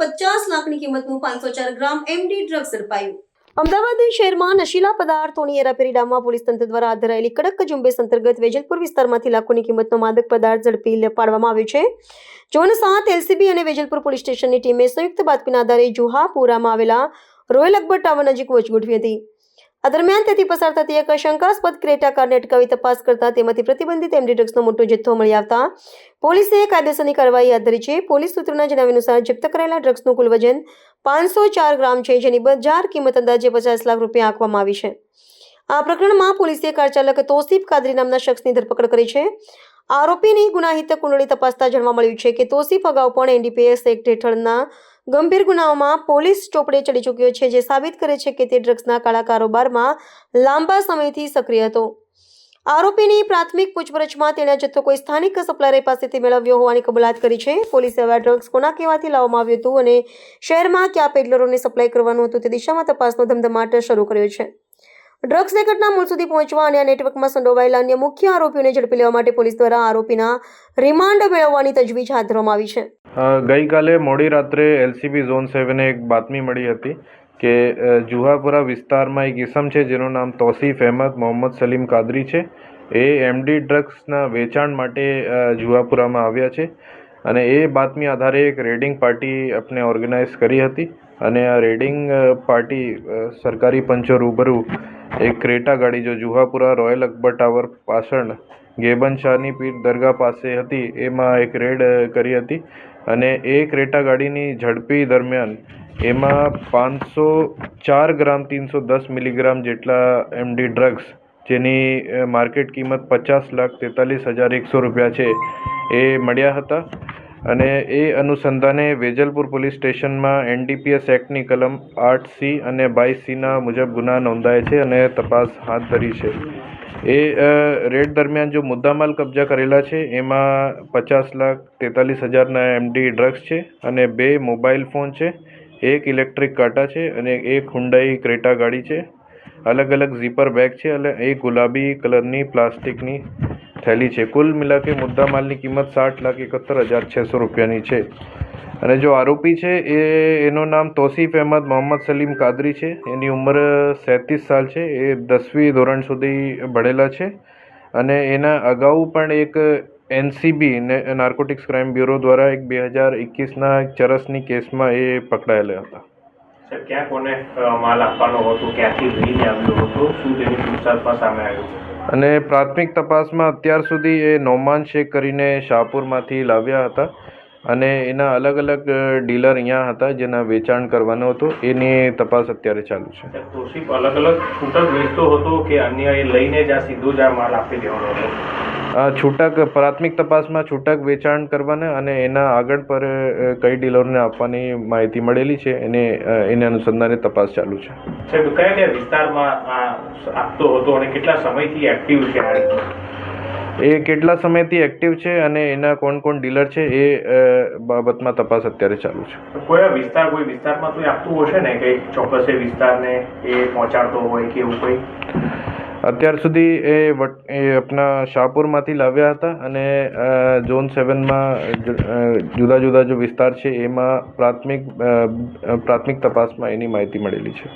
50 લાખની કિંમતનું 504 ગ્રામ MD drugs ઝડપાયું। Ahmedabad શહેરમાં નશીલા પદાર્થોની હેરાફેરી ડામમાં પોલીસ તંત્ર દ્વારા હાથ ધરાયેલી કડક ઝુંબેશ અંતર્ગત વેજલપુર વિસ્તારમાંથી લાખોની કિંમતનો માદક પદાર્થ ઝડપી પાડવામાં આવ્યો છે। જોન 7 LCB અને વેજલપુર પોલીસ સ્ટેશનની ટીમે સંયુક્ત બાતમીના આધારે જુહાપુરામાં આવેલા રોયલ અકબર ટાવર નજીક વોચ ગોઠવી હતી। આ દરમિયાન તેથી પસાર થતી એક શંકાસ્પદ ક્રેટા કારને અટકાવી તપાસ કરતા તેમાંથી પ્રતિબંધિત MD ડ્રગ્સનો મોટો જથ્થો મળી આવતા પોલીસે કાયદેસરની કાર્યવાહી હાથ ધરી છે। પોલીસ સૂત્રોના જણાવ્યા અનુસાર જપ્ત કરાયેલા ડ્રગ્સનું કુલ વજન 504 ગ્રામ છે, જેની બજાર કિંમત અંદાજે 50 લાખ રૂપિયા આંકવામાં આવી છે। આ પ્રકરણમાં પોલીસે કાર ચાલક તોસીફ કાદરી નામના શખ્સની ધરપકડ કરી છે। આરોપીની ગુનાહિત કુંડળી તપાસતા જાણવા મળ્યું છે કે તોસીફ અગાઉ પણ NDPS એક્ટ હેઠળના ગંભીર ગુનાઓમાં પોલીસ ચોપડે ચડી ચૂક્યો છે, જે સાબિત કરે છે કે તે ડ્રગ્સના કાળા કારોબારમાં લાંબા સમયથી સક્રિય હતો। આરોપીની પ્રાથમિક પૂછપરછમાં તેણે જથ્થો કોઈ સ્થાનિક સપ્લાયર પાસેથી મેળવ્યો હોવાની કબૂલાત કરી છે। પોલીસે હવે ડ્રગ્સ કોના કહેવાથી લાવવામાં આવ્યું હતું અને શહેરમાં કયા પેડલરોને સપ્લાય કરવાનું હતું તે દિશામાં તપાસનો ધમધમાટ શરૂ કર્યો છે। ડ્રગ્સ રેકેટના મૂળ સુધી પહોંચવા અને આ નેટવર્કમાં સંડોવાયેલા અન્ય મુખ્ય આરોપીઓને ઝડપી લેવા માટે પોલીસ દ્વારા આરોપીના રિમાન્ડ મેળવવાની તજવીજ હાથ ધરવામાં આવી છે। ગઈકાલે મોડી રાત્રે LCB ઝોન 7 એક બાતમી મળી હતી કે જુહાપુરા વિસ્તારમાં એક ઇસમ છે જેનું નામ તોસીફ અહેમદ મોહમ્મદ સલીમ કાદરી છે। એ MD ડ્રગ્સના વેચાણ માટે જુહાપુરામાં આવ્યા છે અને એ બાતમી આધારે એક રેડિંગ પાર્ટી આપણે ઓર્ગેનાઇઝ કરી હતી અને આ રેડિંગ પાર્ટી સરકારી પંચો રૂબરૂ એક ક્રેટા ગાડી જો જુહાપુરા રોયલ અકબર ટાવર પાછળ ગેબન શાહની પીર દરગાહ પાસે હતી એમાં એક રેડ કરી હતી અને એ ક્રેટા ગાડીની ઝડપી દરમિયાન એમાં 504 ગ્રામ 310 મિલીગ્રામ જેટલા MD ડ્રગ્સ જેની માર્કેટ કિંમત 50,43,100 રૂપિયા છે એ મળ્યા હતા અને એ અનુસંધાને વેજલપુર પોલીસ સ્ટેશનમાં NDPS એક્ટની કલમ 8C અને 22C મુજબ ગુના નોંધાય છે અને તપાસ હાથ ધરી છે। એ રેડ દરમિયાન જો મુદ્દામાલ કબજા કરેલા છે એમાં 50,43,000ના MD ડ્રગ્સ છે અને 2 મોબાઈલ ફોન છે, એક ઇલેક્ટ્રિક કાંટા છે અને એક હુન્ડાઈ ક્રેટા ગાડી છે। અલગ અલગ ઝીપર બેગ છે અને એક ગુલાબી કલરની પ્લાસ્ટિકની થેલી છે। કુલ મિલા કે મુદ્દામાલની કિંમત 60,71,600 રૂપિયાની છે અને જો આરોપી છે એનું નામ તોસીફ અહેમદ મોહમ્મદ સલીમ કાદરી છે। એની ઉંમર 37 સાલ છે। એ 10મી ધોરણ સુધી ભણેલા છે અને એના અગાઉ પણ એક NCB નાર્કોટિક્સ ક્રાઇમ બ્યુરો દ્વારા એક 2021ના ચરસની કેસમાં એ પકડાયેલા હતા। સર, ક્યાં કોને માલ આપવાનો હતો, ક્યાંથી લઈને આવ્યો હતો, શું તેની પૂછતાછમાં સામે આવ્યું? અને પ્રાથમિક તપાસમાં અત્યાર સુધી એ નોમાન શેખ કરીને શાહપુરમાંથી લાવ્યા હતા અને એના અલગ અલગ ડીલર અહીંયા હતા જેના વેચાણ કરવાનો હતો, એની તપાસ અત્યારે ચાલુ છે। તોસીફ અલગ અલગ છૂટક વેચતો હતો કે અન્ય એ લઈને જ આ સીધો જ આ માલ આપી દેવાનો હતો? છૂટક પ્રાથમિક તપાસમાં છૂટક વેચાણ કરવાના અને એના આગળ પર કઈ ડીલરને આપવાની માહિતી મળેલી છે એને અનુસંધાને તપાસ ચાલુ છે। સાહેબ, કયા કયા વિસ્તારમાં આપતો હતો અને કેટલા સમયથી એક્ટિવ છે? એ કેટલા સમયથી એક્ટિવ છે અને એના કોણ કોણ ડીલર છે એ બાબતમાં તપાસ અત્યારે ચાલુ છે। કોઈ વિસ્તારમાં તો આપતું હશે ને, કે ચોક્કસ એ વિસ્તારને એ પહોંચાડતો હોય કે એવું કોઈ? અત્યાર સુધી એ આપણા શાહપુરમાંથી લાવ્યા હતા અને ઝોન 7માં જુદા જુદા જો વિસ્તાર છે એમાં પ્રાથમિક તપાસમાં એની માહિતી મળેલી છે।